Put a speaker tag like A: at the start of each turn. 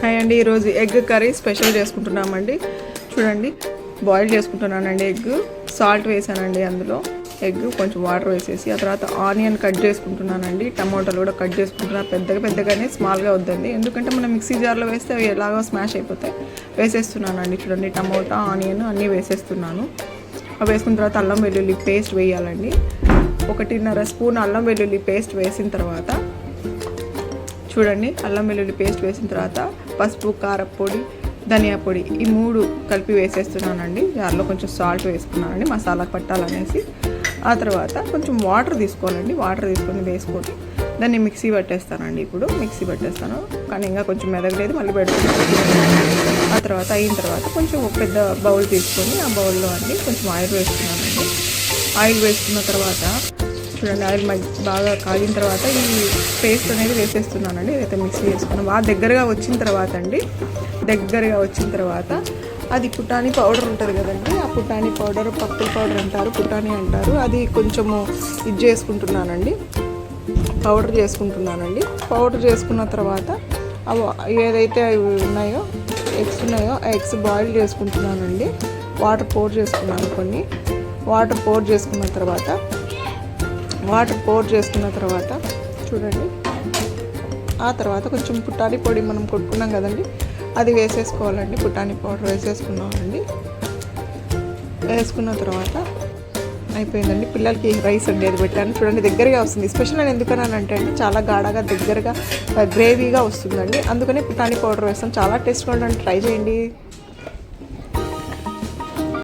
A: Hi అండి, ఈరోజు egg curry special చేసుకుంటున్నామండి. చూడండి, బాయిల్ చేసుకుంటున్నానండి. ఎగ్ సాల్ట్ వేసానండి. అందులో ఎగ్ కొంచెం వాటర్ వేసేసి ఆ తర్వాత ఆనియన్ కట్ చేసుకుంటున్నానండి. టమాటాలు కూడా కట్ చేసుకుంటున్నాను. పెద్దగానే స్మాల్గా వద్దండి, ఎందుకంటే మనం మిక్సీ జార్లో వేస్తే అవి ఎలాగో స్మాష్ అయిపోతాయి. వేసేస్తున్నానండి. చూడండి, టమోటా ఆనియన్ అన్నీ వేసేస్తున్నాను. అవి వేసుకున్న తర్వాత అల్లం వెల్లుల్లి పేస్ట్ వేయాలండి. 1.5 స్పూన్ అల్లం వెల్లుల్లి పేస్ట్ వేసిన తర్వాత చూడండి, అల్లం వెల్లుల్లి పేస్ట్ వేసిన తర్వాత పసుపు, కారపొడి, ధనియా పొడి ఈ 3 కలిపి వేసేస్తున్నానండి. దానిలో కొంచెం సాల్ట్ వేసుకున్నానండి, మసాలా పట్టాలనేసి. ఆ తర్వాత కొంచెం వాటర్ తీసుకోవాలండి. వాటర్ తీసుకొని వేసుకొని దాన్ని మిక్సీ పట్టేస్తానండి. ఇప్పుడు మిక్సీ పట్టేస్తాను, కానీ ఇంకా కొంచెం మెదగలేదు, మళ్ళీ పెడుతున్నాను. ఆ తర్వాత అయిన తర్వాత కొంచెం ఒక పెద్ద బౌల్ తీసుకొని ఆ బౌల్లో అండి కొంచెం ఆయిల్ వేసుకున్నానండి. ఆయిల్ వేసుకున్న తర్వాత చూడండి, ఆయిల్ బాగా కాగిన తర్వాత ఈ పేస్ట్ అనేది వేసేస్తున్నానండి. ఏదైతే మిక్సీ చేసుకున్నాం బాగా దగ్గరగా వచ్చిన తర్వాత అది పుటానీ పౌడర్ ఉంటుంది కదండి. ఆ పుటానీ పౌడర్ పప్పుల పౌడర్ అంటారు, పుటానీ అంటారు. అది కొంచెము ఇది చేసుకుంటున్నానండి, పౌడర్ చేసుకున్న తర్వాత ఏదైతే ఉన్నాయో ఎగ్స్ ఉన్నాయో ఆ ఎగ్స్ బాయిల్ చేసుకుంటున్నానండి. వాటర్ పోర్ చేసుకున్నాను. వాటర్ పోర్ చేసుకున్న తర్వాత చూడండి, ఆ తర్వాత కొంచెం పుటానీ పొడి మనం కొట్టుకున్నాం కదండి, అది వేసేసుకోవాలండి. పుటానీ పౌడర్ వేసుకున్న తర్వాత అయిపోయిందండి. పిల్లలకి రైస్ అండి అది పెట్టాను. చూడండి, దగ్గరగా వస్తుంది. స్పెషల్ అని ఎందుకనంటే అండి, చాలా గాఢగా దగ్గరగా గ్రేవీగా వస్తుందండి. అందుకనే పుటానీ పౌడర్ వేస్తాం. చాలా టేస్ట్గా ఉండండి, ట్రై చేయండి.